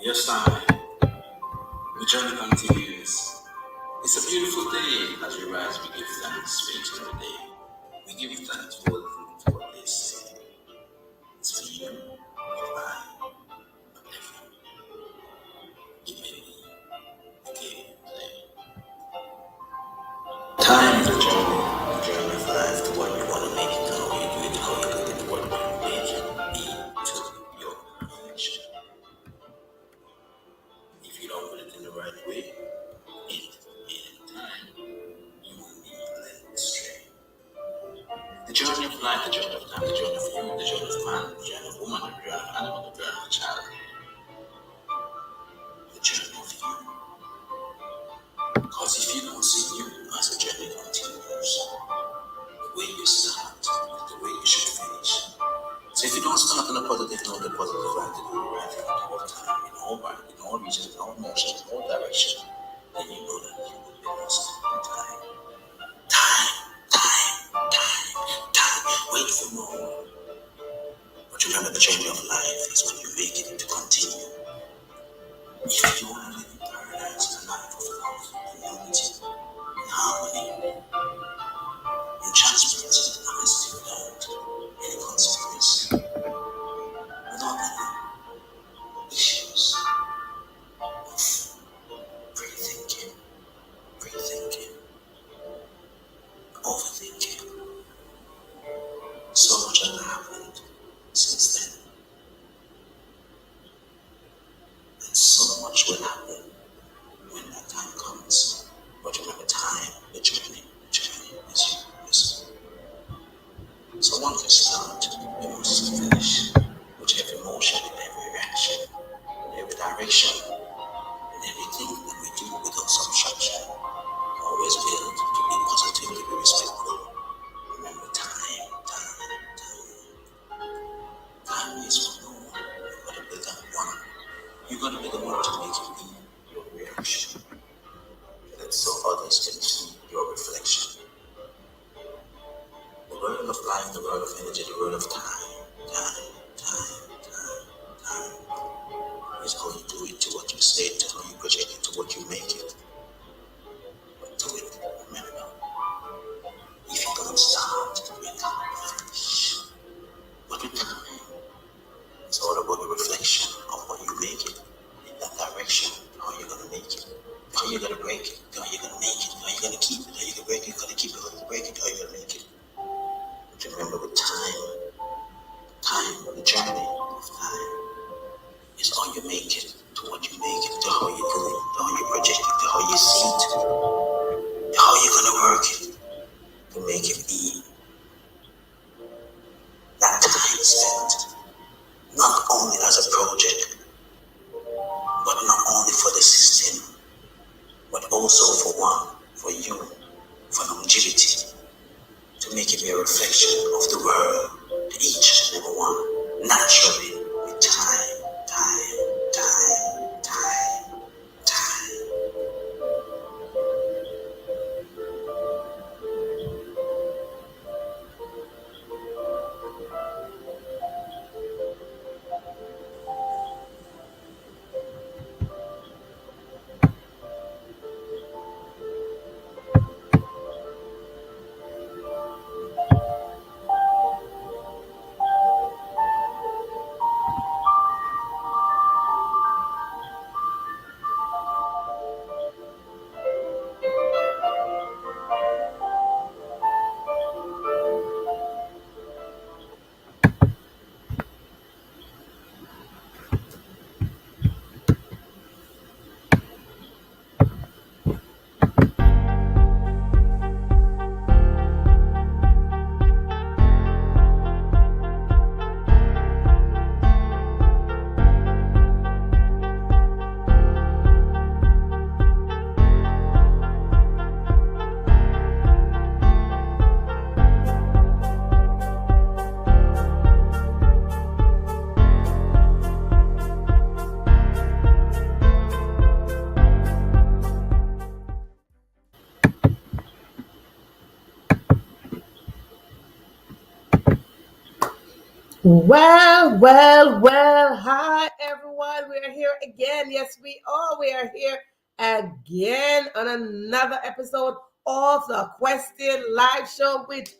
Yes, I. The journey continues. It's a beautiful day. As we rise, we give thanks for each and every day. We give you thanks for what this day. It's for you, for I, for everyone. Give me the game play. Time is the journey of life to what you want to make it, how you do it, how you put it, what you make it be to your perfection. If you don't put it in the right way, in time, you will be led astray. The journey of life, the journey of time, the journey of you, the journey of man, the journey of woman, the journey of animal, the journey of child, the journey of you. Because if you don't see you as a journey continues, the way you start is the way you should finish. So if you don't start on a positive note, the positive attitude, right thing at all time, in all regions, in all motions, in all directions, then you know that you will be lost in time. Time. Wait for more. But remember, the journey of life is when you make it to continue. If you want to live in paradise, a life of love, in unity, in harmony, into your reflection. The world of life, the world of energy, the world of time is how you do it to what you say it, to how you project it, to what you make it. But do it, remember, if you don't start, you can't finish. But with time, it's all about the reflection of what you make it, in that direction, how you're gonna make it, how you're gonna break it, how you're gonna make it, how you're gonna keep it, how you're gonna break it, how you're gonna keep it, how you're gonna break it, how you're gonna make it. But remember, with time, the journey of time is how you make it, to what you make it, to how you do it, to how you project it, to how you see it, to how you're gonna work it, to make it be that time spent, not only as a project, but not only for the system, but also for you, for longevity, to make it be a reflection of the world, to each and every one, naturally, with time. Well. Hi, everyone. We are here again. Yes, we are. We are here again on another episode of the Question Live Show with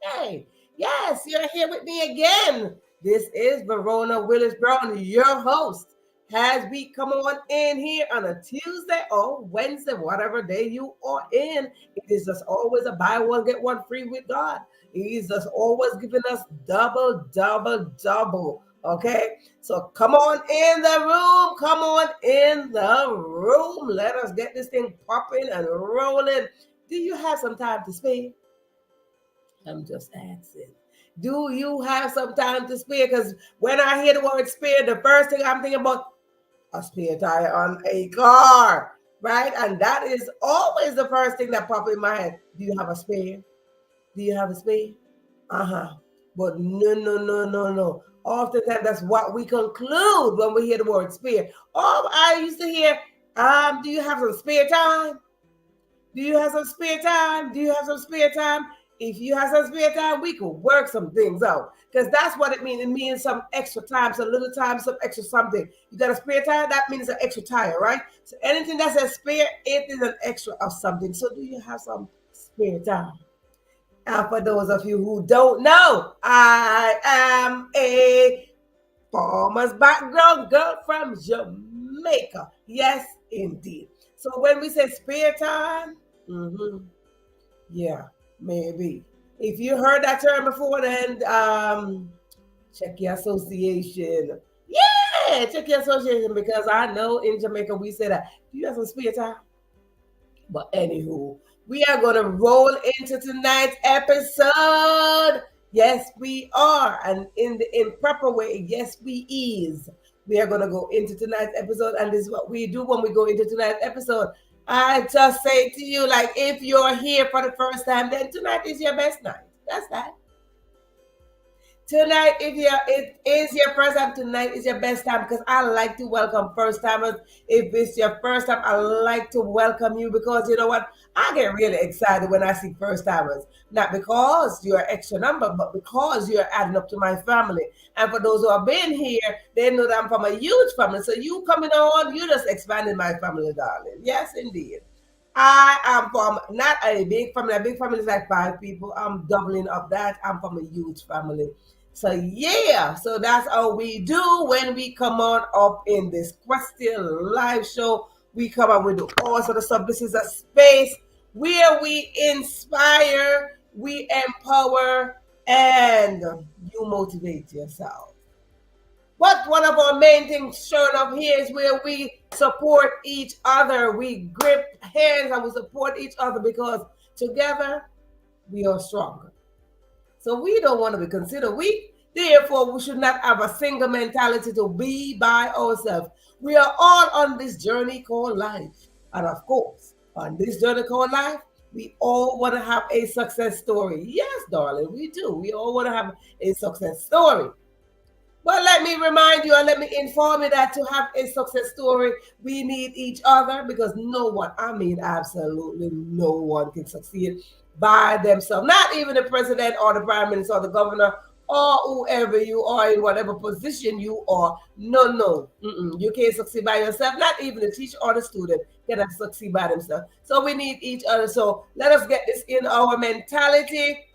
Hey, yes, you're here with me again. This is Verona Willis-Brown, your host. As we come on in here on a Tuesday or Wednesday, whatever day you are in, it is just always a buy one, get one free with God. He's just always giving us double. Okay, so come on in the room. Come on in the room. Let us get this thing popping and rolling. Do you have some time to spare? I'm just asking. Do you have some time to spare? Because when I hear the word spare, the first thing I'm thinking about a spare tire on a car, right? And that is always the first thing that pops in my head. Do you have a spare? Do you have a spare? But no. Oftentimes that's what we conclude when we hear the word spare. Oh, I used to hear, do you have some spare time? Do you have some spare time? Do you have some spare time? If you have some spare time, we could work some things out. Because that's what it means. It means some extra time, some little time, some extra something. You got a spare time, that means an extra tire, right? So anything that says spare, it is an extra of something. So do you have some spare time? And for those of you who don't know, I am a farmer's background girl from Jamaica. Yes, indeed. So when we say spare time, yeah, maybe. If you heard that term before, then check your association. Yeah, check your association because I know in Jamaica we say that. Do you have some spare time? But anywho, we are going to roll into tonight's episode. Yes, we are. And in the improper way, yes, we is. We are going to go into tonight's episode. And this is what we do when we go into tonight's episode. I just say to you, like, if you're here for the first time, then tonight is your best night. That's that. Tonight, if you it is your first time, tonight is your best time because I like to welcome first timers. If it's your first time, I like to welcome you because you know what? I get really excited when I see first timers. Not because you're an extra number, but because you're adding up to my family. And for those who have been here, they know that I'm from a huge family. So you coming on, you just expanding my family, darling. Yes, indeed. I am from not a big family. A big family is like 5 people. I'm doubling up that. I'm from a huge family. So yeah, so that's how we do when we come on up in this question live show. We come up with all sort of stuff. This is a space where we inspire, we empower, and you motivate yourself. What one of our main things showing up here is where we support each other. We grip hands and we support each other because together we are stronger. So we don't want to be considered weak. Therefore, we should not have a single mentality to be by ourselves. We are all on this journey called life. And of course, on this journey called life, we all want to have a success story. Yes, darling, we do. We all want to have a success story. But let me remind you and let me inform you that to have a success story, we need each other because no one, I mean, absolutely no one can succeed by themselves. Not even the president or the prime minister or the governor or whoever you are in whatever position you are. No, no. You can't succeed by yourself. Not even the teacher or the student cannot succeed by themselves. So we need each other. So let us get this in our mentality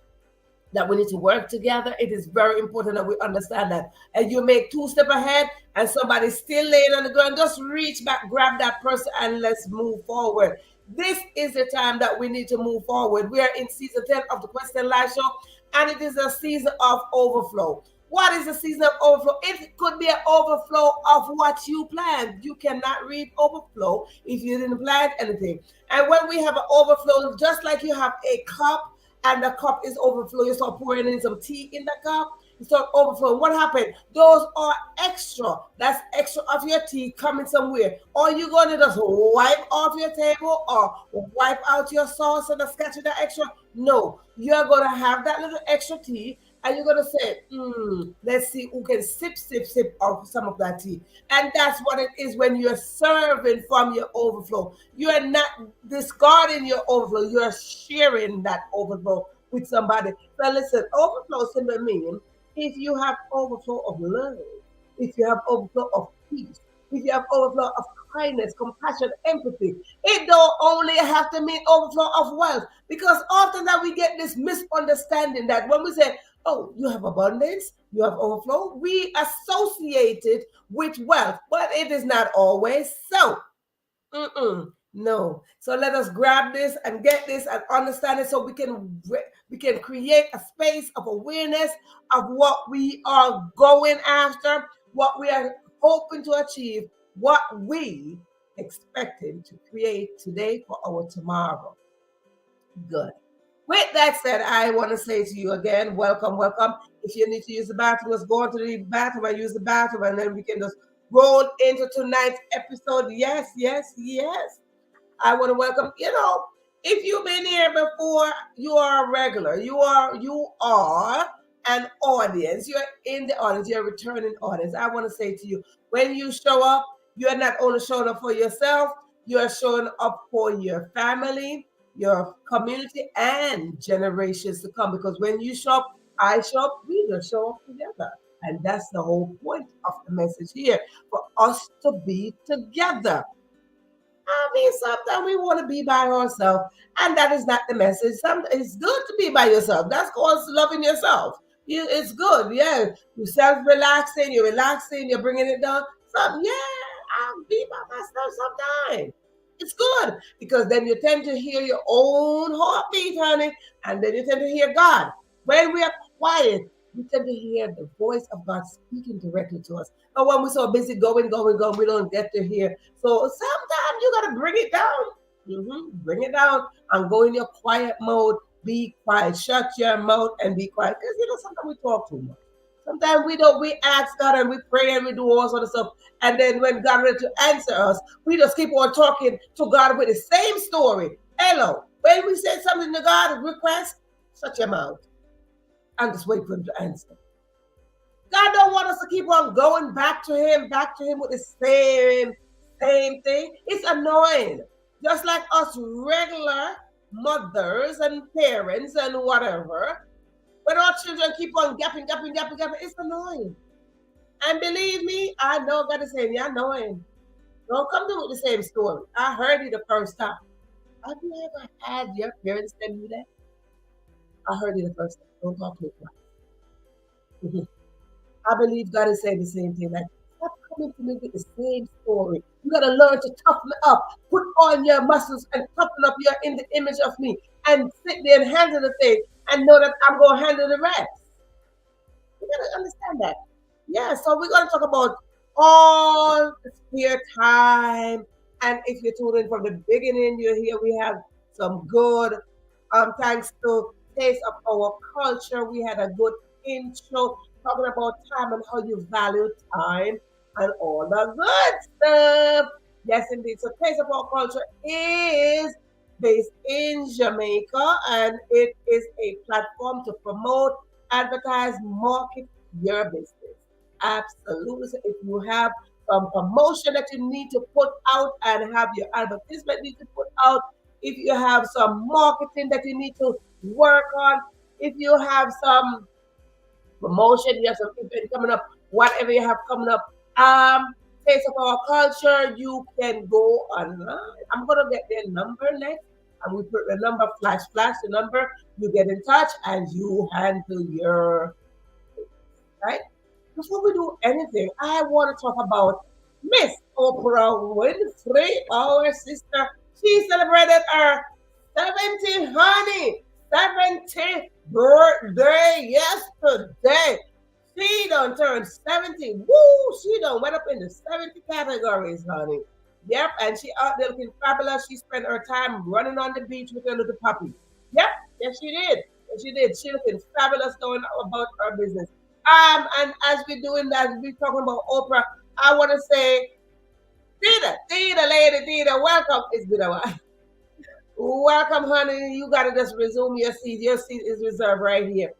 that we need to work together. It is very important that we understand that. And you make 2 steps ahead and somebody's still laying on the ground, just reach back, grab that person, and let's move forward. This is the time that we need to move forward. We are in season 10 of the Question Live Show, and it is a season of overflow. What is a season of overflow? It could be an overflow of what you planned. You cannot read overflow if you didn't plan anything. And when we have an overflow, just like you have a cup, and the cup is overflowing. You start pouring in some tea in the cup. You start overflowing. What happened? Those are extra. That's extra of your tea coming somewhere. Or you're going to just wipe off your table or wipe out your sauce and the sketch of the extra. No, you're going to have that little extra tea and you're going to say, let's see who can sip of some of that tea. And that's what it is when you're serving from your overflow. You're not discarding your overflow. You're sharing that overflow with somebody. So listen, overflow simply means if you have overflow of love, if you have overflow of peace, if you have overflow of kindness, compassion, empathy, it don't only have to mean overflow of wealth. Because often that we get this misunderstanding that when we say, oh, you have abundance, you have overflow, we associate it with wealth, but it is not always so. No. So let us grab this and get this and understand it so we can create a space of awareness of what we are going after, what we are hoping to achieve, what we expecting to create today for our tomorrow. Good. With that said, I want to say to you again, welcome, welcome. If you need to use the bathroom, let's go to the bathroom and use the bathroom, and then we can just roll into tonight's episode. Yes, yes, yes. I want to welcome, if you've been here before, you are a regular. You are an audience. You're in the audience. You're a returning audience. I want to say to you, when you show up, you're not only showing up for yourself, you're showing up for your family, your community, and generations to come. Because when you show up, I show up, we just show up together. And that's the whole point of the message here, for us to be together. I mean, sometimes we want to be by ourselves, and that is not the message. It's good to be by yourself. That's called loving yourself. It's good, yeah. You're self-relaxing, you're relaxing, you're bringing it down. I'll be by myself sometimes. It's good because then you tend to hear your own heartbeat, honey, and then you tend to hear God. When we are quiet, we tend to hear the voice of God speaking directly to us. But when we're so busy going, we don't get to hear. So sometimes you got to bring it down. Bring it down and go in your quiet mode. Be quiet. Shut your mouth and be quiet. Because, sometimes we talk too much. Sometimes we ask God and we pray and we do all sort of stuff. And then when God ready to answer us, we just keep on talking to God with the same story. Hello. When we say something to God, request, shut your mouth and just wait for him to answer. God don't want us to keep on going back to him with the same thing. It's annoying. Just like us regular mothers and parents and whatever, when our children keep on gapping, it's annoying. And believe me, I know God is saying, yeah, annoying. Don't come to with the same story. I heard it the first time. Have you ever had your parents tell you that? I heard it the first time. Don't talk to me twice. I believe God is saying the same thing. Like, stop coming to me with the same story. You gotta learn to toughen up, put on your muscles and toughen up. You're in the image of me, and sit there and handle the thing, and know that I'm gonna handle the rest. You gotta understand that. Yeah, so we're gonna talk about all the spare time. And if you're tuning in from the beginning, you're here. We have some good thanks to Taste of Our Culture. We had a good intro talking about time and how you value time and all the good stuff. Yes, indeed. So Taste of Our Culture is based in Jamaica, and it is a platform to promote, advertise, market your business. Absolutely. So if you have some promotion that you need to put out and have your advertisement need to put out, if you have some marketing that you need to work on, if you have some promotion, you have some event coming up, whatever you have coming up, Taste of Our Culture, you can go online. I'm gonna get their number next, and we put the number, flash the number, you get in touch and you handle your right. Before we do anything, I want to talk about Miss Oprah Winfrey, our sister. She celebrated her 70th, honey, 70th birthday yesterday. She done turned 70. Woo! She done went up in the 70 categories, honey. Yep, and she out there looking fabulous. She spent her time running on the beach with her little puppy. Yep, yes she did. Yes, she did. She looking fabulous going about her business. And as we're doing that, we're talking about Oprah. I want to say, Theta, lady, Theta, welcome. It's been a while. Welcome, honey. You gotta just resume your seat. Your seat is reserved right here.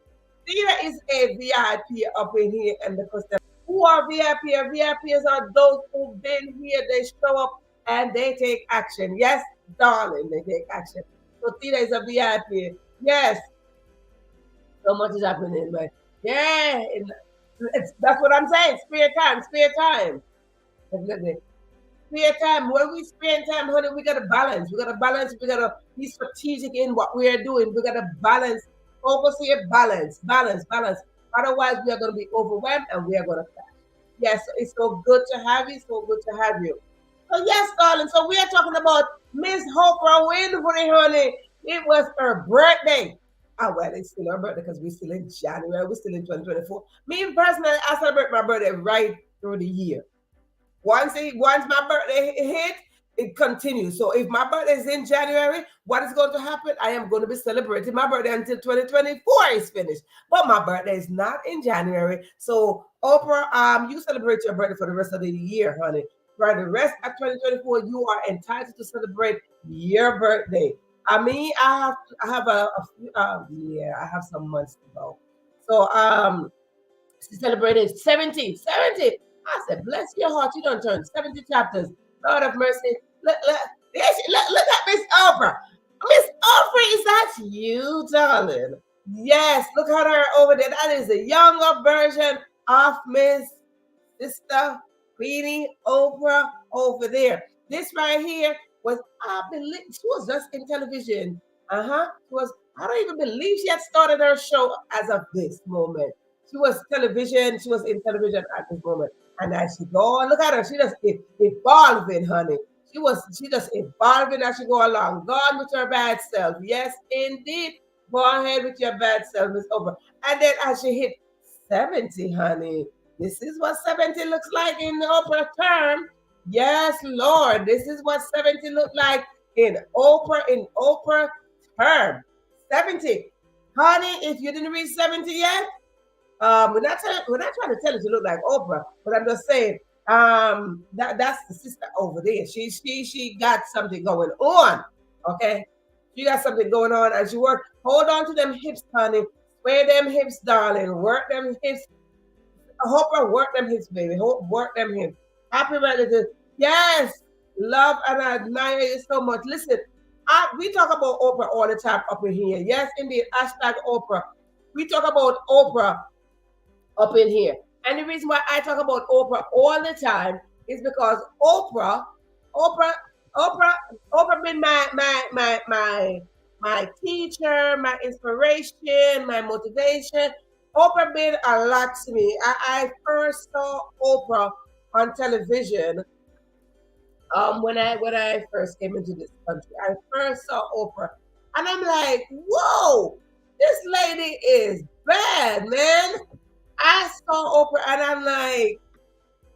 Theta is a VIP up in here in the Costa. Who are VIP? VIPs are those who've been here. They show up and they take action. Yes, darling, they take action. So Theta is a VIP. Yes, so much is happening, but yeah, that's what I'm saying. Spare time, spare time. Definitely. Spare time. When we spend time, honey, we gotta balance. We gotta balance. We gotta be strategic in what we are doing. We gotta balance. Focus here, balance. Otherwise, we are gonna be overwhelmed and we are gonna crash. Yes, it's so good to have you. So good to have you. So yes, darling. So we are talking about Miss Oprah Winfrey, honey. It was her birthday. Oh well, it's still her birthday because we're still in January. We're still in 2024. Me personally, I celebrate my birthday right through the year. Once my birthday hit, it continues. So if my birthday is in January, what is going to happen? I am going to be celebrating my birthday until 2024 is finished. But my birthday is not in January. So Oprah, you celebrate your birthday for the rest of the year, honey. For the rest of 2024, you are entitled to celebrate your birthday. I mean, I have some months to go. So she celebrated 70. I said, bless your heart, you don't turn 70 chapters. Lord of mercy. Look at Miss Oprah. Miss Oprah, is that you, darling? Yes, look at her over there. That is a younger version of Miss Sister Queenie Oprah over there. This right here was, I believe, she was just in television. She was, I don't even believe she had started her show as of this moment. She was in television at this moment. And as she go on, look at her, she just evolving, honey. She just evolving as she go along. Gone with her bad self. Yes, indeed. Go ahead with your bad self, Miss Oprah. And then as she hit 70, honey, this is what 70 looks like in the Oprah term. Yes, Lord, this is what 70 look like in Oprah term. 70. Honey, if you didn't reach 70 yet, we're not trying to tell you to look like Oprah, but I'm just saying, that's the sister over there. She got something going on. Okay, she got something going on as you work. Hold on to them hips, honey. Sway them hips, darling. Work them hips. I hope I work them hits, baby. Hope work them hits. Happy birthday to yes. Love and I admire you so much. Listen, we talk about Oprah all the time up in here. Yes, indeed. Hashtag Oprah. We talk about Oprah up in here. And the reason why I talk about Oprah all the time is because Oprah, Oprah, Oprah been my teacher, my inspiration, my motivation. Oprah been a lot to me. I first saw Oprah on television when I first came into this country. I first saw Oprah, and I'm like, whoa, this lady is bad, man. I saw Oprah and I'm like,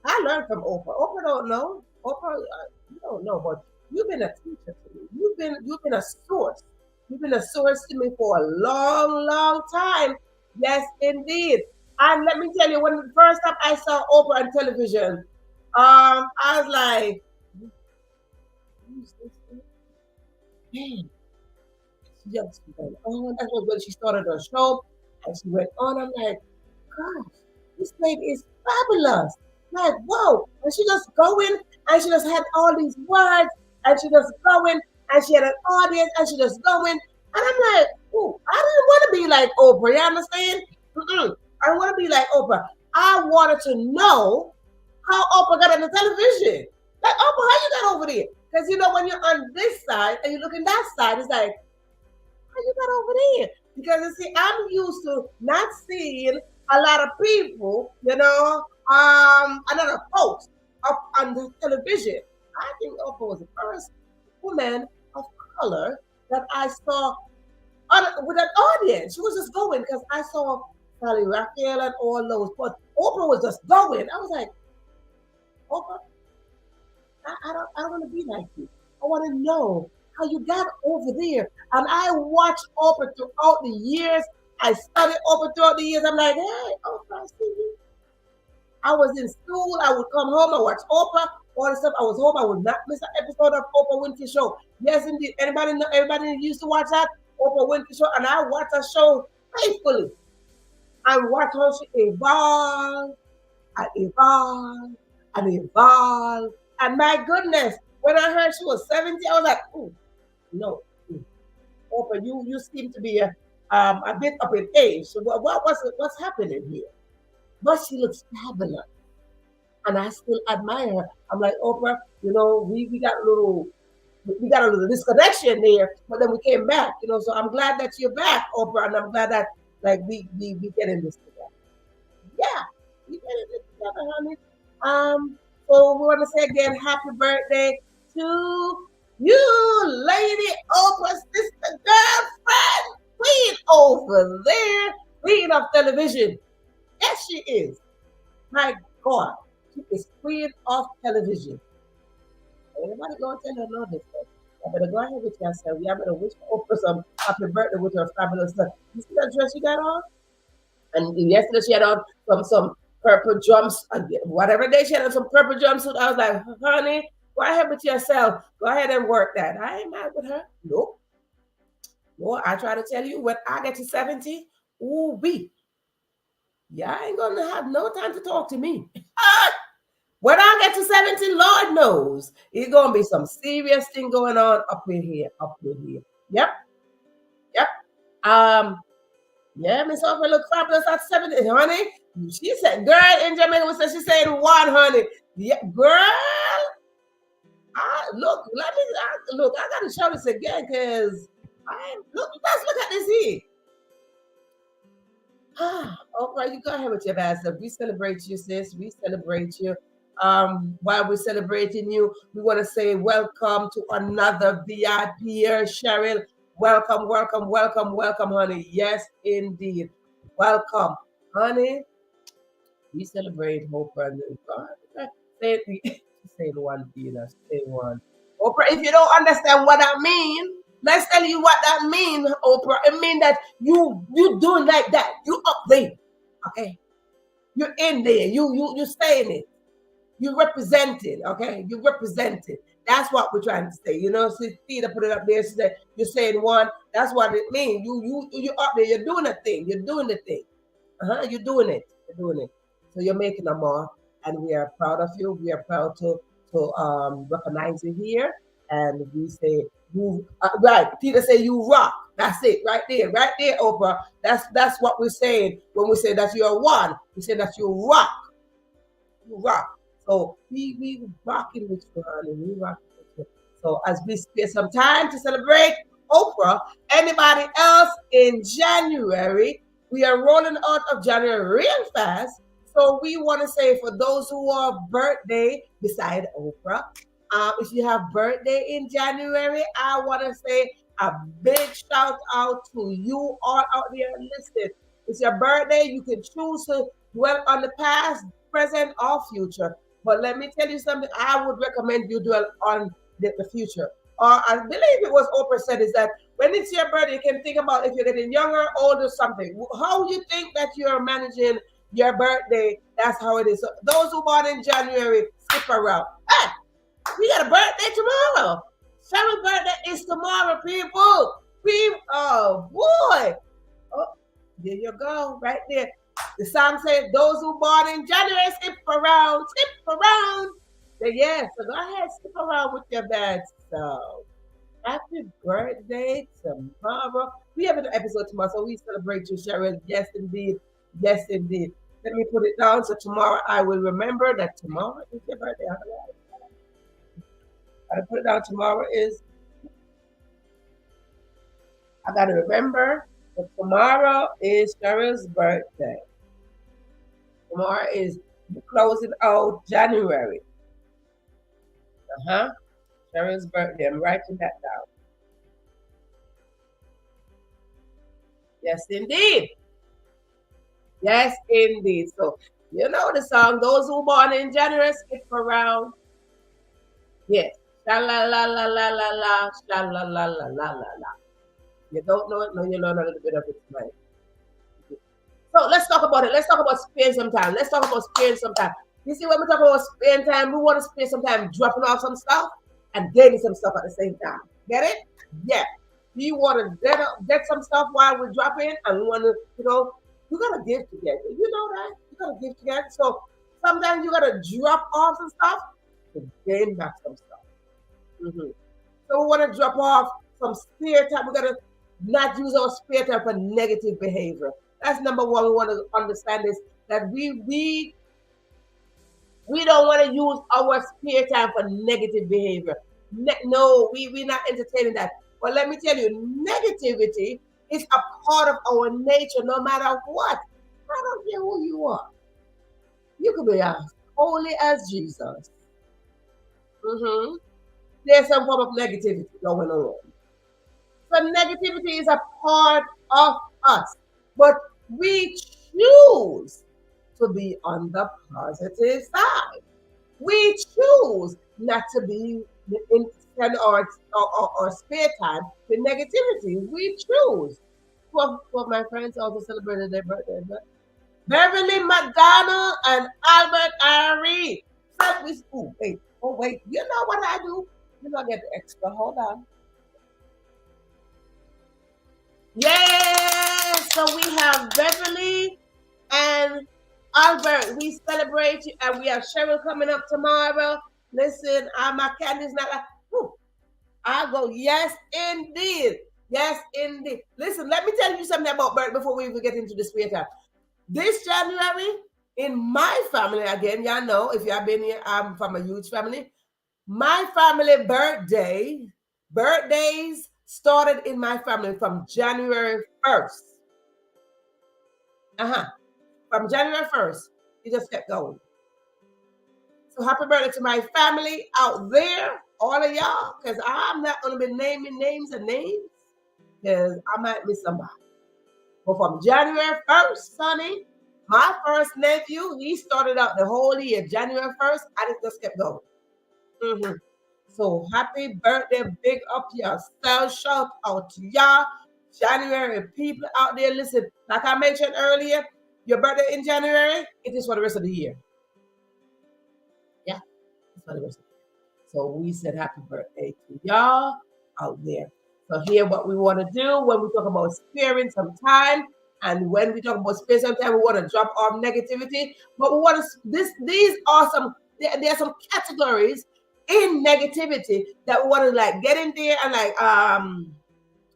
I learned from Oprah. Oprah don't know. Oprah, you don't know, but you've been a teacher to me. You've been a source. You've been a source to me for a long, long time. Yes, indeed. And let me tell you, when the first time I saw Oprah on television, I was like, who's this? Man, she just went on. That was when she started her show, and she went on. I'm like, gosh, this lady is fabulous. Like, whoa. And she just going and she just had all these words and she just going and she had an audience and she just going. And I'm like, ooh, I didn't want to be like Oprah. You understand? I don't want to be like Oprah. I wanted to know how Oprah got on the television. Like, Oprah, how you got over there? Because, when you're on this side and you look in that side, it's like, how you got over there? Because you see, I'm used to not seeing a lot of people, another folks up on the television. I think Oprah was the first woman of color that I saw with an audience. She was just going because I saw Sally Raphael and all those, but Oprah was just going. I was like, Oprah, I don't want to be like you. I want to know how you got over there. And I watched Oprah throughout the years. I studied Oprah throughout the years. I'm like, hey, Oprah, I see you. I was in school. I would come home. I watch Oprah. All the stuff. I was home. I would not miss an episode of Oprah Winfrey Show. Yes, indeed. Everybody used to watch that Oprah Winfrey Show, and I watched that show faithfully. I watched how she evolved and evolved and evolved. And my goodness, when I heard she was 70, I was like, ooh, no. Oprah, you seem to be a bit up in age. So what's happening here? But she looks fabulous. And I still admire her. I'm like, Oprah, we got a little disconnection there, but then we came back, so I'm glad that you're back, Oprah, and I'm glad that we getting this together. Yeah, we getting this together, honey. So we want to say again, happy birthday to you, Lady Oprah, sister, girlfriend, queen over there, queen of television. Yes, she is. My God, she is queen of television. Everybody go and tell her no this thing. I better go ahead with yourself. Yeah, I better wish Oprah some happy birthday with her fabulous stuff. You see that dress she got on? And yesterday she had on some purple jumps, whatever day she had on some purple jumpsuit. I was like, honey, go ahead with yourself. Go ahead and work that. I ain't mad with her. Nope. No, I try to tell you when I get to 70, ooh wee. Yeah, I ain't gonna have no time to talk to me. When I get to 70, Lord knows, it's gonna be some serious thing going on up in here. Yep. Yeah, Miss Oprah look fabulous at 70, honey. She said, girl in Jamaica, we said she said one, honey. Yeah, girl. Look, I gotta show this again because let's look at this here. Oprah, you go ahead with your bad stuff. We celebrate you, sis. We celebrate you. While we're celebrating you, we want to say welcome to another VIP here, Cheryl. Welcome, honey. Yes, indeed. Welcome, honey. We celebrate Oprah and God. Say one, Dina. Say one. Oprah, if you don't understand what I mean, let's tell you what that means, Oprah. It means that you doing like that. You up there. Okay? You're in there. You saying it. You represented, okay? You represented. That's what we're trying to say. See, Tina put it up there. She said, you're saying one. That's what it means. You up there. You're doing a thing. You're doing the thing. You're doing it. You're doing it. So you're making a mark, and we are proud of you. We are proud to recognize you here, and we say you right. Peter say you rock. That's it, right there, Oprah. That's what we're saying when we say that you're one. We say that you rock, you rock. So we rocking with you, honey. We rocking with you. So as we spend some time to celebrate Oprah, anybody else in January, we are rolling out of January real fast. So we want to say for those who are birthday beside Oprah, if you have birthday in January, I want to say a big shout out to you all out there. Listen, it's your birthday. You can choose to dwell on the past, present, or future. But let me tell you something. I would recommend you dwell on the future. Or I believe it was Oprah said is that when it's your birthday, you can think about if you're getting younger, older, something. How you think that you're managing your birthday? That's how it is. So those who born in January, skip around. Hey, we got a birthday tomorrow. Cheryl's birthday is tomorrow, people. Oh boy. Oh, there you go, right there. The song said, "Those who born in January, skip around, skip around." So yeah, so go ahead, skip around with your bad self. Happy birthday tomorrow. We have an episode tomorrow, so we celebrate you, Cheryl. Yes, indeed. Yes, indeed. Let me put it down so tomorrow I will remember that tomorrow is your birthday. I put it down. Tomorrow is. I gotta remember that tomorrow is Cheryl's birthday. Tomorrow is closing out January. Cheryl's birthday. I'm writing that down. Yes, indeed. Yes, indeed. So you know the song. Those who born in January skip around. Yes. Sha la la la la la la. Sha la la la la la la. You don't know it? No, you learn a little bit of it tonight. So let's talk about it. Let's talk about spending some time. Let's talk about spending some time. You see, when we talk about spending time, we want to spend some time dropping off some stuff and getting some stuff at the same time. Get it? Yeah. We want to get some stuff while we're dropping, and we want to, you got to give together. You know that? You got to give together. So sometimes you got to drop off some stuff to gain back some stuff. So we want to drop off some spare time. We got to not use our spare time for negative behavior. That's number one. We want to understand is that we don't want to use our spare time for negative behavior. No, we're not entertaining that. But let me tell you, negativity is a part of our nature no matter what. I don't care who you are. You could be as holy as Jesus. There's some form of negativity going on. So negativity is a part of us. But we choose to be on the positive side. We choose not to be in spend our spare time with negativity. We choose. Two of my friends also celebrated their birthdays. Beverly McDonald and Albert Ari. Oh wait, you know what I do? You know I get the extra. Hold on. Yeah, so we have Beverly and Albert. We celebrate you, and we have Cheryl coming up tomorrow. Listen, my candy's not like, whew. I go, yes, indeed. Yes, indeed. Listen, let me tell you something about Bert before we even get into the spare time. This January, in my family, again, y'all know, if y'all been here, I'm from a huge family. My family birthdays started in my family from January 1st. From January 1st, it just kept going. So happy birthday to my family out there, all of y'all, because I'm not going to be naming names, because I might miss somebody. But from January 1st, Sonny, my first nephew, he started out the whole year, January 1st, and it just kept going. So happy birthday, big up yourself. Shout out to y'all. January people out there, listen, like I mentioned earlier, your birthday in January, it is for the rest of the year. Yeah, it's for the rest of the year. So we said happy birthday to y'all out there. So here what we want to do when we talk about sparing some time And when we talk about spirit, sometimes we want to drop off negativity, but we want to these are some there are some categories in negativity that we want to like get in there and like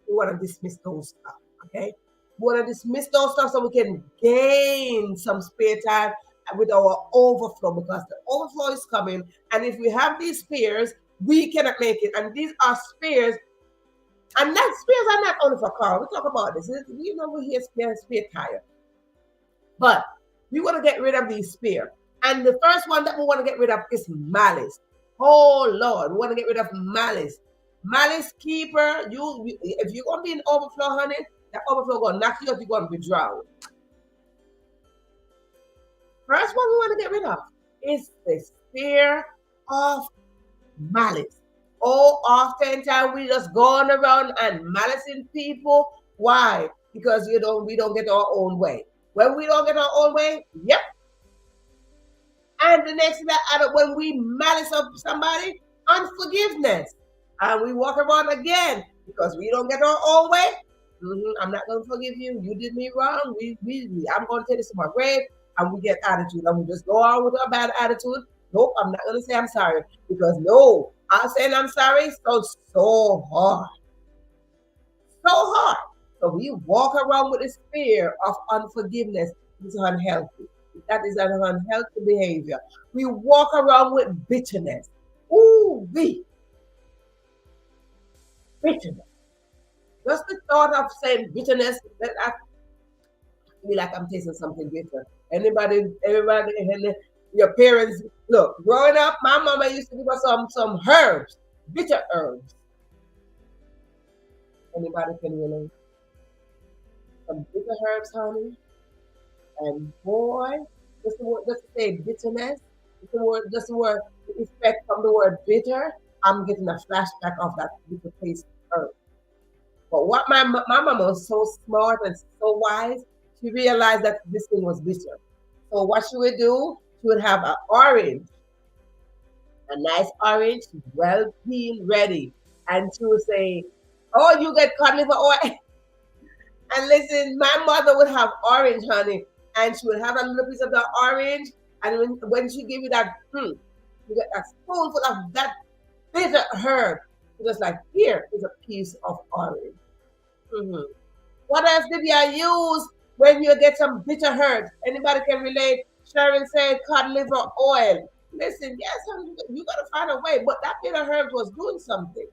we want to dismiss those stuff. Okay, we want to dismiss those stuff so we can gain some spare time with our overflow, because the overflow is coming. And if we have these spears, we cannot make it. And these are spears, and that spears are not only for car. We talk about this. You know, we hear spear tire, but we want to get rid of these spear. And the first one that we want to get rid of is malice. Oh Lord, we want to get rid of malice. Malice keeper, if you're gonna be in overflow, honey, that overflow gonna knock you out, you're gonna be drowned. First one we want to get rid of is the fear of malice. Oh, oftentimes we just going around and malicing people. Why? Because we don't get our own way. When we don't get our own way, yep. And the next thing that when we malice of somebody, unforgiveness. And we walk around again because we don't get our own way. I'm not going to forgive you. You did me wrong. I'm going to take this to my grave. And we get attitude. And we just go on with our bad attitude. Nope, I'm not going to say I'm sorry. Because no, I'm saying I'm sorry sounds so hard. So hard. So we walk around with this fear of unforgiveness. It's unhealthy. That is an unhealthy behavior. We walk around with bitterness. Ooh, bitterness. Just the thought of saying bitterness, that I feel like I'm tasting something bitter. Everybody, your parents, look, growing up, my mama used to give us some herbs, bitter herbs. Anybody can relate? Some bitter herbs, honey. And boy, just to say bitterness, just the word effect from the word bitter, I'm getting a flashback of that bitter taste herb. But what my mama was so smart and so wise, she realized that this thing was bitter. So what she would do, she would have an orange, a nice orange, well peeled, ready. And she would say, oh, you get cod liver oil. And listen, my mother would have orange, honey. And she would have a little piece of the orange. And when she gave you that, you get a spoonful of that bitter herb. It was like, here is a piece of orange. What else did you use when you get some bitter herbs? Anybody can relate? Sharon said cod liver oil. Listen, yes, honey, you got to find a way. But that bitter herb was doing something.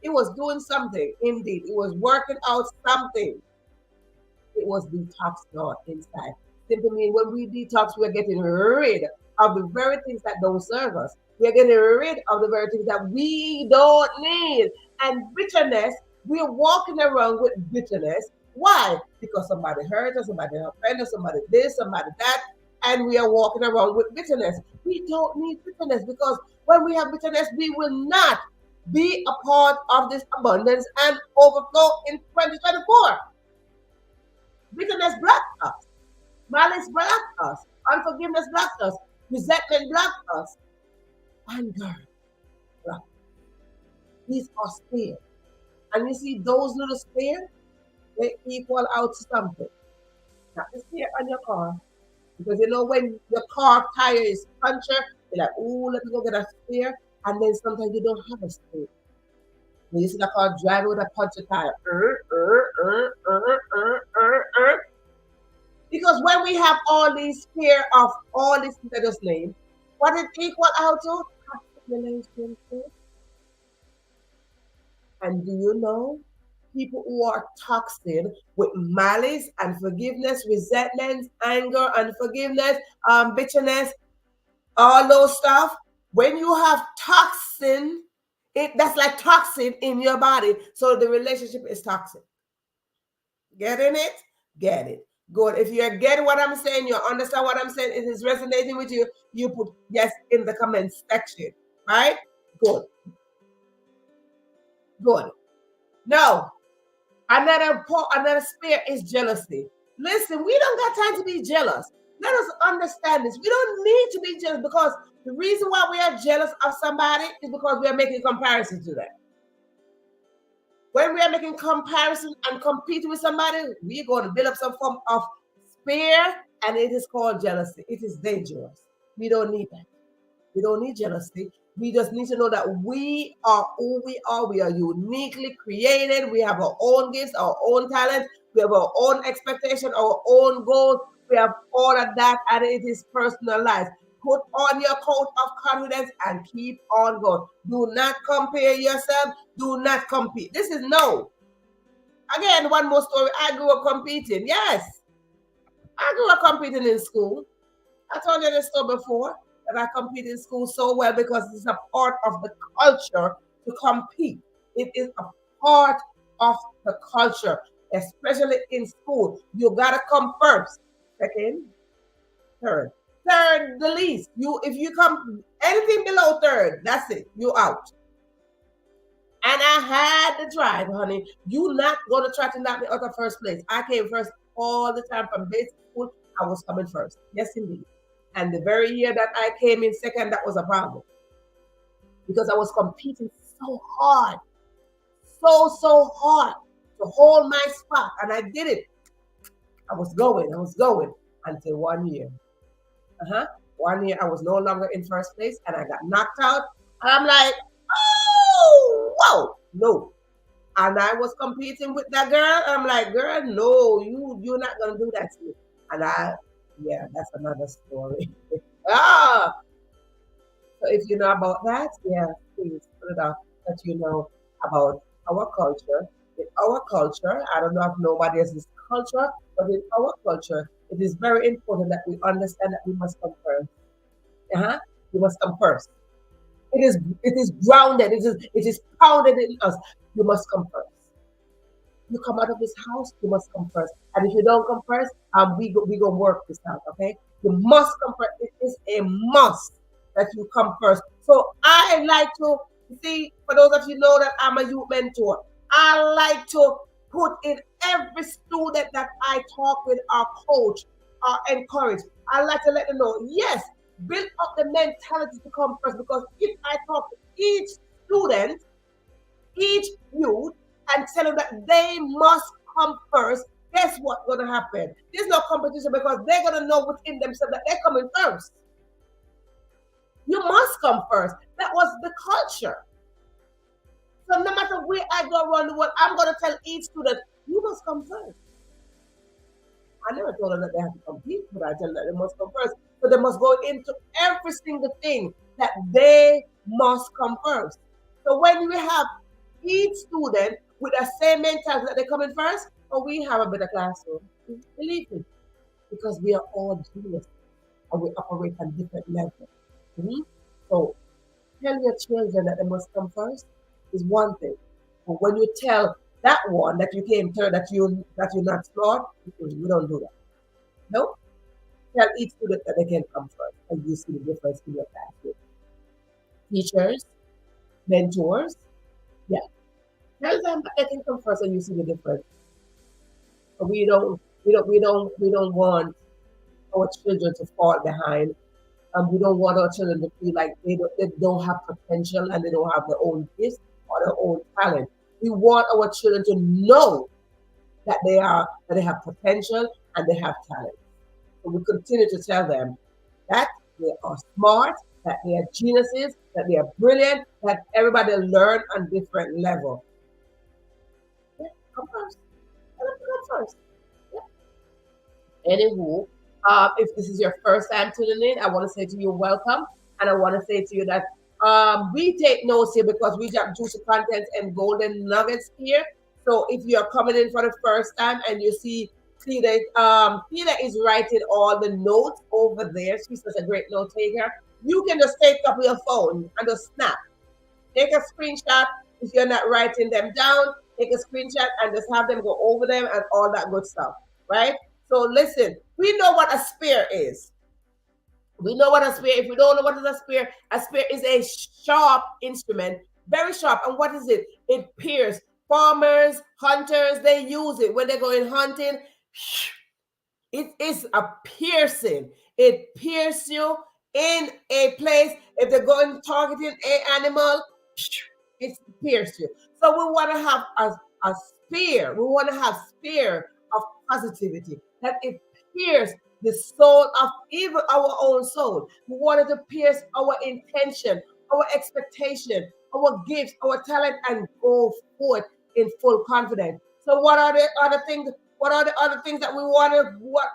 It was doing something, indeed. It was working out something. It was detoxing our inside. Simply mean when we detox, we're getting rid of the very things that don't serve us. We're getting rid of the very things that we don't need. And bitterness, we're walking around with bitterness. Why? Because somebody hurt us, somebody offended us, somebody this, somebody that, and we are walking around with bitterness. We don't need bitterness, because when we have bitterness, we will not be a part of this abundance and overflow in 2024. Bitterness blocked us. Malice blocked us. Unforgiveness blocked us. Resentment blocked us. Anger blocked us. These are spears. And you see those little spears, they equal out to something. Not the spear on your car. Because you know when your car tire is punctured, you're like, ooh, let me go get a spear. And then sometimes you don't have a spear. When you see the car driving with a punctured tire. Because when we have all these fear of all these things I just named, what it equal out to? Relationship. And do you know people who are toxic with malice, unforgiveness, resentment, anger, unforgiveness, bitterness, all those stuff? When you have toxin, that's like toxin in your body. So the relationship is toxic. Getting it? Get it. Good. If you're getting what I'm saying, you understand what I'm saying, it is resonating with you, you put yes in the comment section. Right? Good. Good. No. Another spear is jealousy. Listen, we don't got time to be jealous. Let us understand this. We don't need to be jealous, because the reason why we are jealous of somebody is because we are making comparisons to them. When we are making comparison and competing with somebody, we're going to build up some form of fear, and it is called jealousy. It is dangerous. We don't need that. We don't need jealousy. We just need to know that we are who we are. We are uniquely created. We have our own gifts, our own talent. We have our own expectation, our own goals. We have all of that, and it is personalized. Put on your coat of confidence and keep on going. Do not compare yourself. Do not compete. This is no. Again, one more story. I grew up competing. Yes, I grew up competing in school. I told you this story before that I compete in school so well because it's a part of the culture to compete. It is a part of the culture, especially in school. You gotta come first, second, third. Third, the least. You if you come anything below third, that's it. You out. And I had to drive, honey. You not gonna try to knock me out of first place. I came first all the time from basic school. I was coming first. Yes, indeed. And the very year that I came in second, that was a problem because I was competing so hard, so hard to hold my spot, and I did it. I was going until 1 year. Uh-huh. 1 year I was no longer in first place, and I got knocked out. And I'm like, oh, whoa, no. And I was competing with that girl. I'm like, girl, no, you're not gonna do that to me. And yeah, that's another story. ah, so if you know about that, yeah, please put it up that you know about our culture. In our culture, I don't know if nobody else's culture, but in our culture, it is very important that we understand that we must come first. Uh-huh. We must come first. It is grounded. It is pounded in us. You must come first. You come out of this house, you must come first. And if you don't come first, we gonna work this out, okay? You must come first. It is a must that you come first. So I like to see, for those of you know that I'm a youth mentor, I like to put in every student that I talk with, our coach, our encourage. I like to let them know, yes, build up the mentality to come first, because if I talk to each student, each youth, and tell them that they must come first, guess what's going to happen? There's no competition because they're going to know within themselves that they're coming first. You must come first. That was the culture. So no matter where I go around the world, I'm going to tell each student, you must come first. I never told them that they have to compete, but I tell them that they must come first. So they must go into every single thing that they must come first. So when we have each student with the same mentality that they come in first, or we have a better classroom. Believe me, because we are all genius and we operate on different levels. Mm-hmm. So tell your children that they must come first is one thing. But when you tell that one that you came third, that you're not smart, we don't do that. No, tell each student that they can come first, and you see the difference in your classroom. Teachers, mentors, yeah. Tell them that they can come first, and you see the difference. But we don't want our children to fall behind. We don't want our children to feel like they don't have potential and they don't have their own gifts or their own talent. We want our children to know that they have potential and they have talent. So we continue to tell them that they are smart, that they are geniuses, that they are brilliant, that everybody learn on different level. Yeah, come first. Let them come first. Yeah. Anywho, if this is your first time tuning in, I want to say to you, welcome. And I want to say to you that we take notes here because we drop juicy content and golden nuggets here. So if you're coming in for the first time and you see Tina is writing all the notes over there. She's such a great note taker. You can just take up your phone and just snap. Take a screenshot if you're not writing them down. Take a screenshot and just have them go over them and all that good stuff, right? So listen, we know what a spear is. We know what a spear. If we don't know what is a spear is a sharp instrument, very sharp. And what is it? It pierces. Farmers, hunters, they use it when they're going hunting. It is a piercing. It pierces you in a place. If they're going targeting an animal, it pierces you. So we want to have a a spear. We want to have spear of positivity, that it pierce the soul of even our own soul. We wanted to pierce our intention, our expectation, our gifts, our talent, and go forth in full confidence. So what are the other things? What are the other things that what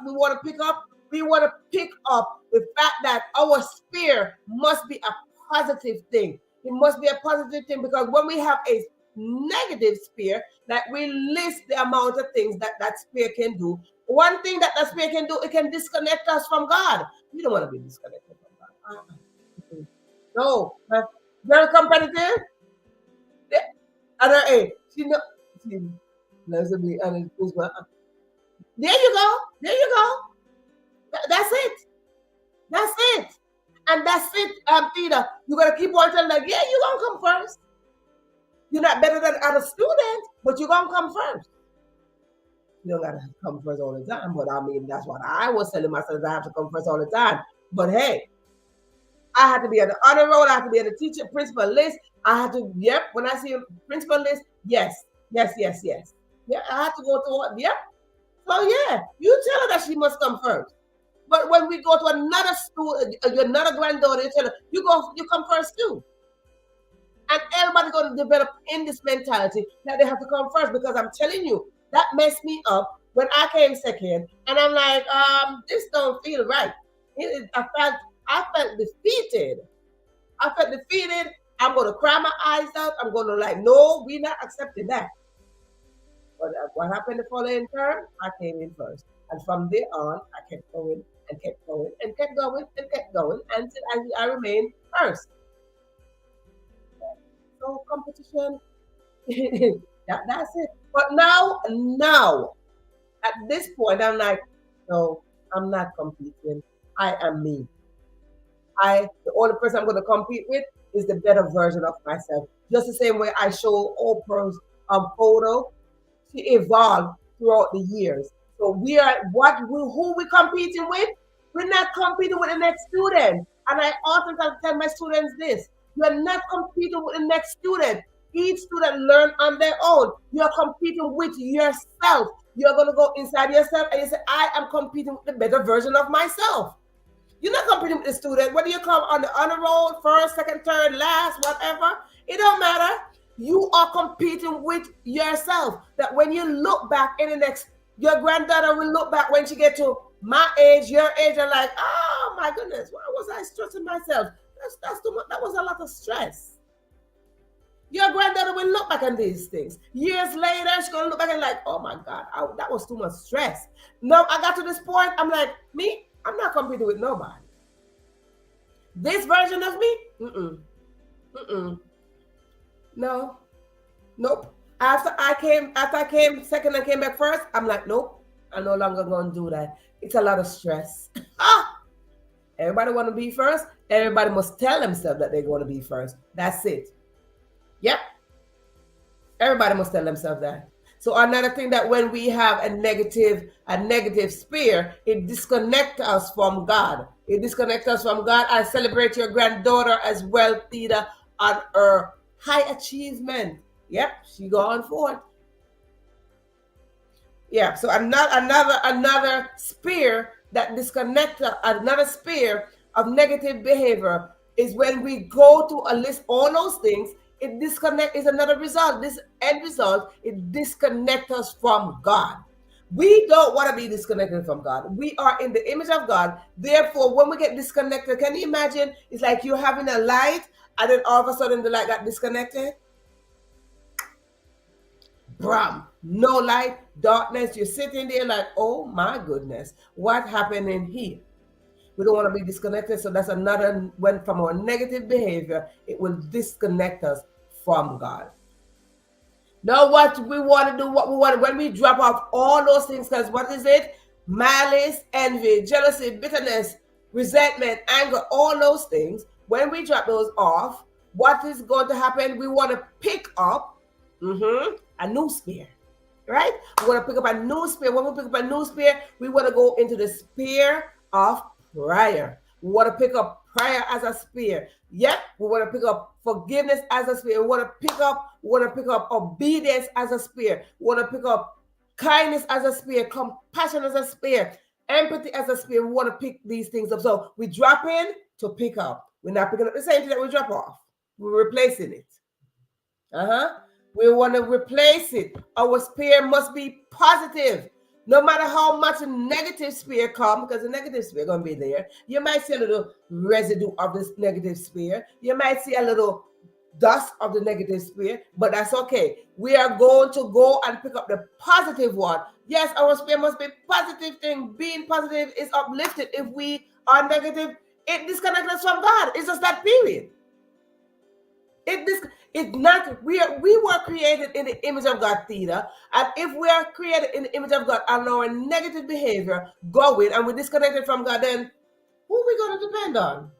we want to pick up? We want to pick up the fact that our spear must be a positive thing. It must be a positive thing, because when we have a negative spear, that we list the amount of things that that spear can do. One thing that spear can do, it can disconnect us from God. We don't want to be disconnected from God. No, very competitive. Other A, she know. She, let's be honest. There you go. There you go. That's it. That's it. And that's it, Peter. You gotta keep on telling them, yeah, you're gonna come first. You're not better than other students, but you're gonna come first. You don't gotta come first all the time. But I mean, that's what I was telling myself. I have to come first all the time. But hey, I had to be on the honor roll. I had to be on the teacher principal list. I had to, yep. When I see a principal list, yes, yes, yes, yes. Yeah, I had to go to what? Yep. So yeah, you tell her that she must come first. But when we go to another school, another granddaughter, you tell her, you come first too. And everybody's going to develop in this mentality that they have to come first, because I'm telling you, that messed me up when I came second. And I'm like, this don't feel right. I felt defeated. I felt defeated. I'm going to cry my eyes out. I'm going to like, no, we're not accepting that. But what happened the following term? I came in first. And from there on, I kept going and kept going and kept going and kept going until I remained first. So competition, that's it. But now, at this point, I'm like, no, I'm not competing. I am me. The only person I'm going to compete with is the better version of myself. Just the same way I show Oprah's photo, she evolved throughout the years. So who we competing with? We're not competing with the next student. And I often tell my students this: you're not competing with the next student. Each student learn on their own. You're competing with yourself. You're going to go inside yourself and you say, I am competing with the better version of myself. You're not competing with the student. Whether you come on the honor roll, first, second, third, last, whatever, it don't matter. You are competing with yourself. That when you look back in the next, your granddaughter will look back when she get to my age, your age, and like, oh my goodness, why was I stressing myself? That's too much. That was a lot of stress. Your granddaughter will look back on these things. Years later, she's going to look back and like, oh my God, that was too much stress. No, I got to this point, I'm like, me, I'm not competing with nobody. This version of me, no, nope. After I came second and came back first, I'm like, nope, I'm no longer going to do that. It's a lot of stress. Everybody want to be first. Everybody must tell themselves that they're going to be first. That's it. Yep. Everybody must tell themselves that. So another thing, that when we have a negative spear, it disconnects us from God. It disconnects us from God. I celebrate your granddaughter as well, Theda, on her high achievement. Yep, she going forward. Yeah, so another spear that disconnects, another spear of negative behavior is when we go to a list all those things. It disconnect is another result. This end result, it disconnects us from God. We don't want to be disconnected from God. We are in the image of God. Therefore, when we get disconnected, can you imagine? It's like you're having a light, and then all of a sudden the light got disconnected. Bram, no light, darkness. You're sitting there like, oh my goodness, what happened in here? We don't want to be disconnected. So that's another, when from our negative behavior, it will disconnect us from God. Now what we want to do, what we want, when we drop off all those things, because what is it? Malice, envy, jealousy, bitterness, resentment, anger, all those things. When we drop those off, what is going to happen? We want to pick up a new spear, right? We want to pick up a new spear. When we pick up a new spear, we want to go into the spear of prayer. We want to pick up prayer as a spear. Yep, we want to pick up forgiveness as a spear. We want to pick up obedience as a spear. We want to pick up kindness as a spear, compassion as a spear, empathy as a spear. We want to pick these things up. So we drop in to pick up. We're not picking up the same thing that we drop off. We're replacing it. We want to replace it. Our spear must be positive. No matter how much a negative spear comes, because the negative spear going to be there, you might see a little residue of this negative spear. You might see a little dust of the negative spear, but that's okay. We are going to go and pick up the positive one. Yes, our spear must be positive thing. Being positive is uplifted. If we are negative, it disconnects us from God. It's just that period. It's not. We were created in the image of God, Theta, and if we are created in the image of God and our negative behavior going and we're disconnected from God, then who are we going to depend on?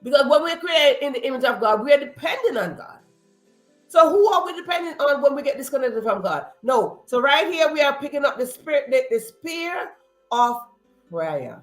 Because when we're created in the image of God, we are depending on God. So who are we depending on when we get disconnected from God? No. So right here we are picking up the spear of prayer.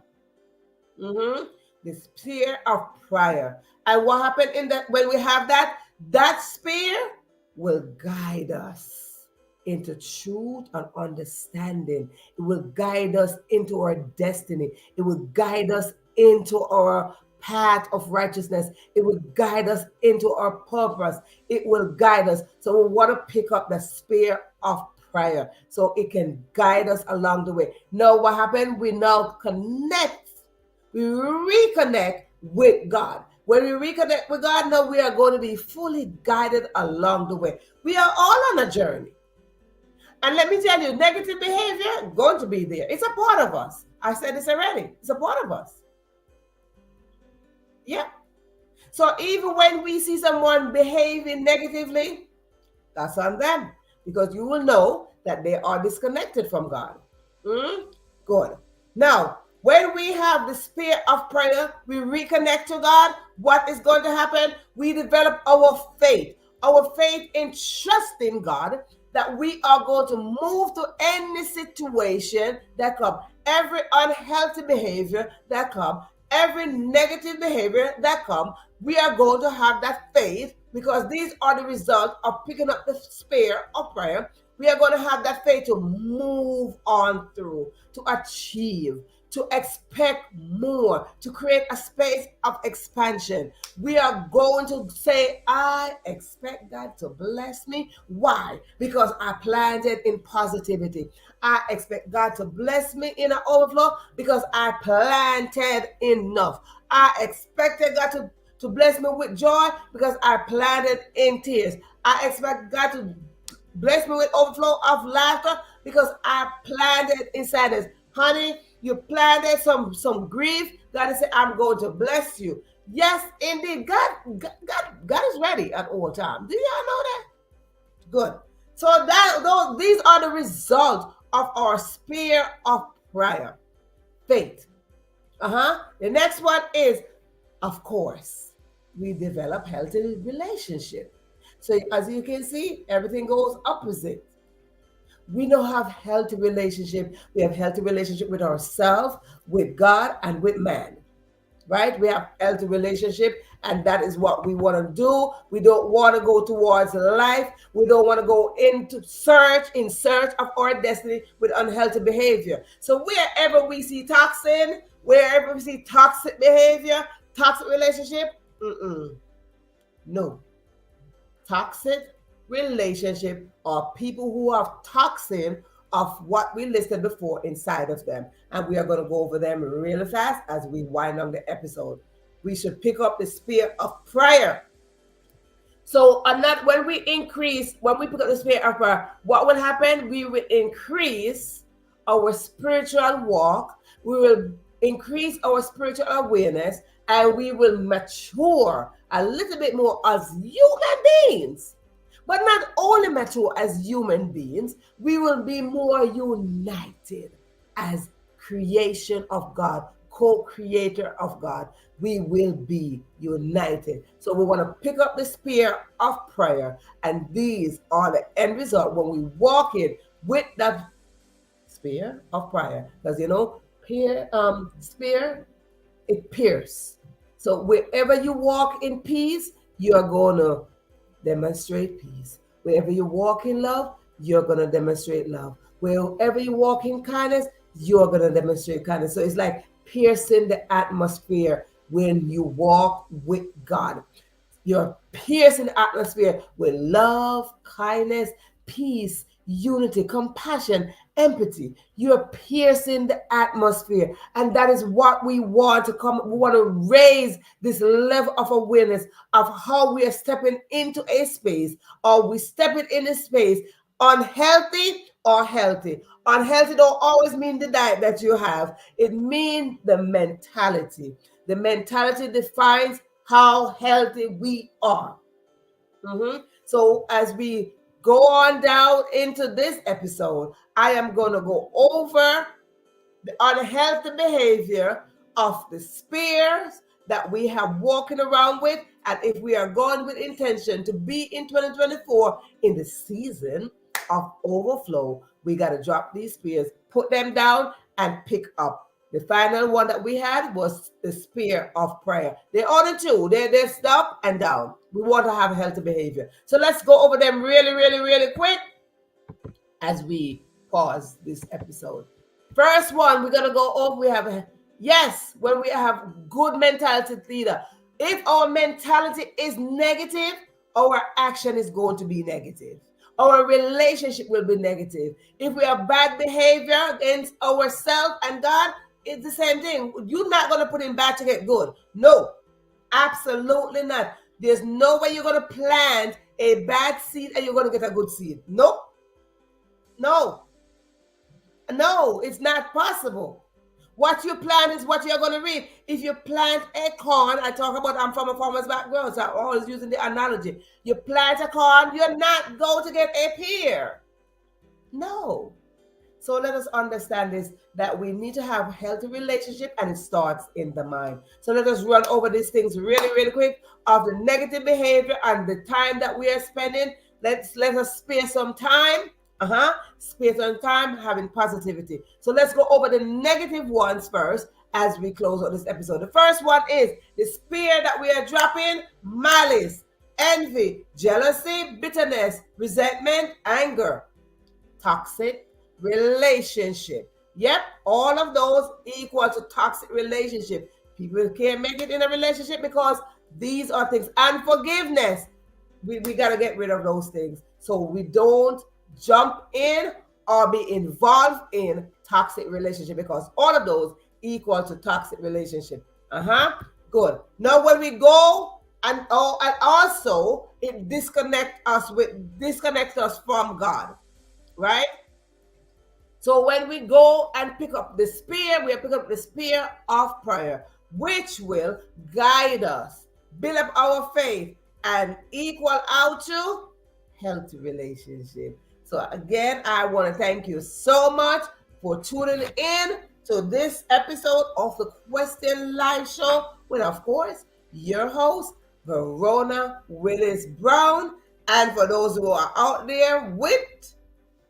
The spear of prayer. And what happened in that when we have that spear will guide us into truth and understanding. It will guide us into our destiny. It will guide us into our path of righteousness. It will guide us into our purpose. It will guide us. So we want to pick up the spear of prayer so it can guide us along the way. Now what happened? We now we reconnect with God. When we reconnect with God, now we are going to be fully guided along the way. We are all on a journey. And let me tell you, negative behavior going to be there. It's a part of us. I said this already. It's a part of us. Yeah. So even when we see someone behaving negatively, that's on them. Because you will know that they are disconnected from God. Good. Now, when we have the spear of prayer, we reconnect to God. What is going to happen? We develop our faith in trusting God that we are going to move to any situation that comes, every unhealthy behavior that comes, every negative behavior that comes. We are going to have that faith because these are the results of picking up the spear of prayer. We are going to have that faith to move on through, to achieve, to expect more, to create a space of expansion. We are going to say, I expect God to bless me. Why? Because I planted in positivity. I expect God to bless me in an overflow because I planted enough. I expected God to bless me with joy because I planted in tears. I expect God to bless me with overflow of laughter because I planted in sadness. Honey, you planted some grief. God said, I'm going to bless you. Yes, indeed. God is ready at all times. Do y'all know that? Good. So these are the results of our spear of prayer. Faith. The next one is, of course, we develop healthy relationship. So as you can see, everything goes opposite. We don't have healthy relationship. We have healthy relationship with ourselves, with God, and with man. Right? We have healthy relationship, and that is what we want to do. We don't want to go towards life. We don't want to go in search of our destiny with unhealthy behavior. So wherever we see toxin, wherever we see toxic behavior, toxic relationship, no. Toxic relationship are people who have toxin of what we listed before inside of them. And we are going to go over them really fast as we wind on the episode. We should pick up the spear of prayer. So when we pick up the spear of prayer, what will happen? We will increase our spiritual walk. We will increase our spiritual awareness, and we will mature a little bit more as human beings. But not only mature as human beings, we will be more united as creation of God, co-creator of God. We will be united. So we want to pick up the spear of prayer, and these are the end result when we walk in with that spear of prayer. Because spear it pierces. So wherever you walk in peace, you're going to demonstrate peace. Wherever you walk in love, you're going to demonstrate love. Wherever you walk in kindness, you're going to demonstrate kindness. So it's like piercing the atmosphere when you walk with God. You're piercing the atmosphere with love, kindness, peace, unity, compassion, empathy. You're piercing the atmosphere. And that is what we want to come. We want to raise this level of awareness of how we are stepping into a space, or we stepping in a space unhealthy or healthy. Unhealthy don't always mean the diet that you have. It means the mentality. The mentality defines how healthy we are. So as we go on down into this episode, I am going to go over the unhealthy behavior of the spears that we have walking around with. And if we are going with intention to be in 2024 in the season of overflow, we got to drop these spears, put them down, and pick up. The final one that we had was the spear of prayer. They're only two. They're up and down. We want to have healthy behavior. So let's go over them really, really, really quick as we pause this episode. First one, we're gonna go over. We have yes, when we have good mentality leader. If our mentality is negative, our action is going to be negative. Our relationship will be negative. If we have bad behavior against ourselves and God, it's the same thing. You're not gonna put in bad to get good. No, absolutely not. There's no way you're gonna plant a bad seed and you're gonna get a good seed. Nope. No, no, it's not possible. What you plant is what you're going to reap. If you plant a corn, I'm from a farmer's background, so I'm always using the analogy. You plant a corn, you're not going to get a pear. No. So let us understand this, that we need to have a healthy relationship, and it starts in the mind. So let us run over these things really, really quick of the negative behavior and the time that we are spending. Let us spare some time. Spare some time having positivity. So let's go over the negative ones first as we close out this episode. The first one is the spear that we are dropping: malice, envy, jealousy, bitterness, resentment, anger, toxic relationship. Yep, all of those equal to toxic relationship. People can't make it in a relationship because these are things. Unforgiveness. We got to get rid of those things so we don't jump in or be involved in toxic relationship, because all of those equal to toxic relationship. Good. Now when we go and also it disconnects us from God, right? So when we go and pick up the spear, we pick up the spear of prayer, which will guide us, build up our faith, and equal out to healthy relationship. So again, I want to thank you so much for tuning in to this episode of the Question Live Show with, of course, your host, Verona Willis-Brown. And for those who are out there with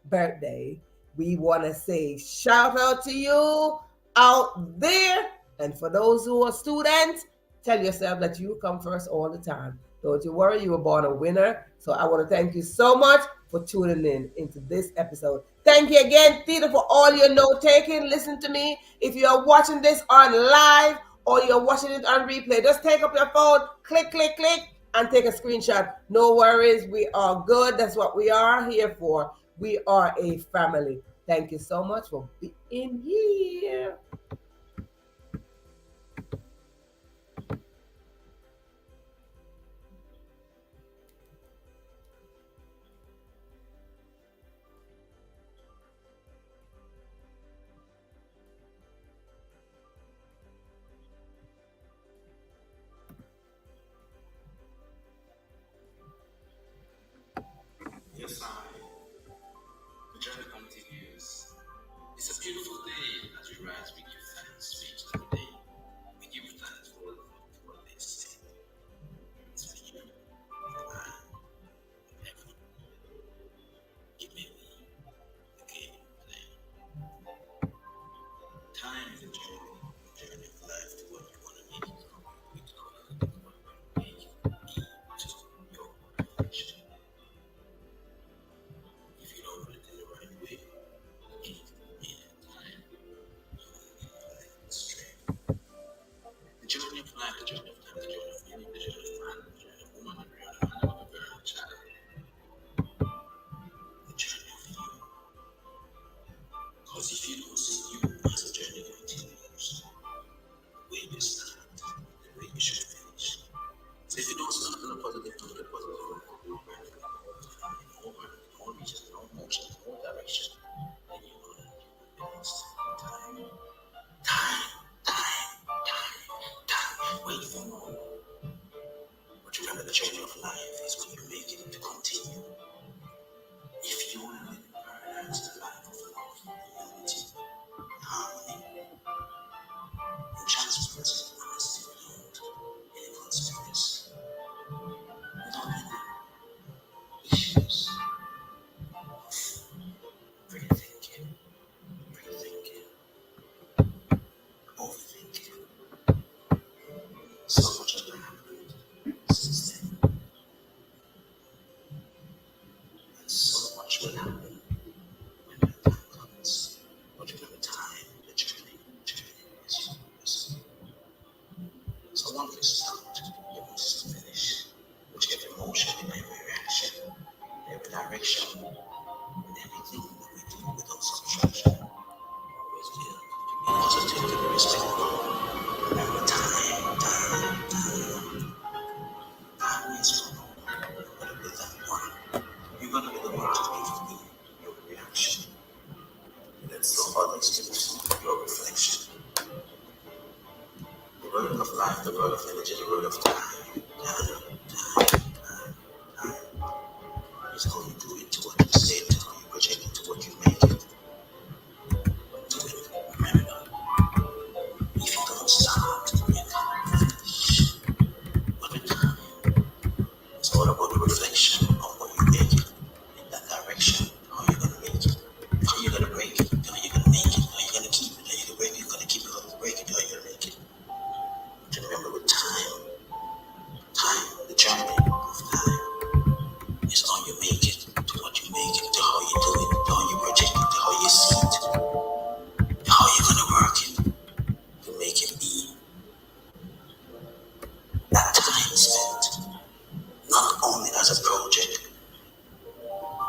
birthday, we want to say shout out to you out there. And for those who are students, tell yourself that you come first all the time. Don't you worry, you were born a winner. So I want to thank you so much for tuning in into this episode. Thank you again, Theta, for all your note taking. Listen to me. If you're watching this on live or you're watching it on replay, just take up your phone, click, click, click, and take a screenshot. No worries. We are good. That's what we are here for. We are a family. Thank you so much for being here. Yes, the journey continues. It's a beautiful day as we rise. We give thanks each and every day. We give thanks for this. It's for you and every give me the game playing. Time is a journey of life to what you want Because if you don't see you as a journey continues, where you start, the way you should finish. So if you don't start on a positive note, the positive note will be more reason, no motion, no direction, then you know that you will waste time. Time. Wait for more. But remember, the journey of life is when you make it to continue. If you want to live paradise, the life of love, unity, harmony, in transparency, honesty, and conspiracy, without any issues, rethinking, overthinking. So much has happened since then, and so much will happen when that time comes. But remember, time, the journey is so long as you start, you must finish. With every motion, in every reaction, in every direction, in everything that we do without subtraction, always give positive and respectful. Remember, time is for you're gonna be that one. You're gonna be the one to give me your reaction. Let so others give your reflection. The word of life, the word of energy, the word of time. Is how you do it to what you say it, how you project it to what you make it. Do it. Remember, if you don't start, you can't finish. But with time, it's all about the reflection of what you make it in that direction. How you gonna make it? How you gonna break it? How you gonna make it? How you gonna keep it? How you gonna break it? You gonna keep it? How you break it? How you gonna make it? But remember, with time, the journey of time is how you make it to what you make it, to how you do it, to how you project it, to how you see it, to how you gonna work it to make it be that time spent not only as a project,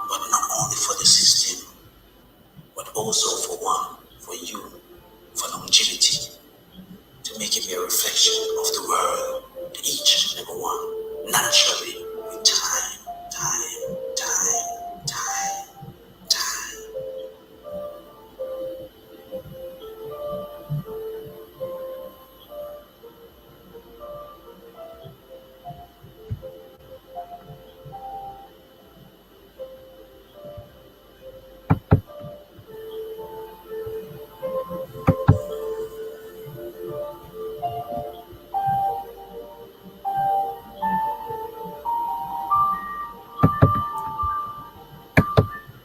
but not only for the system, but also for one, for you, for longevity, to make it be a reflection of the world, to each and every one, naturally, with time.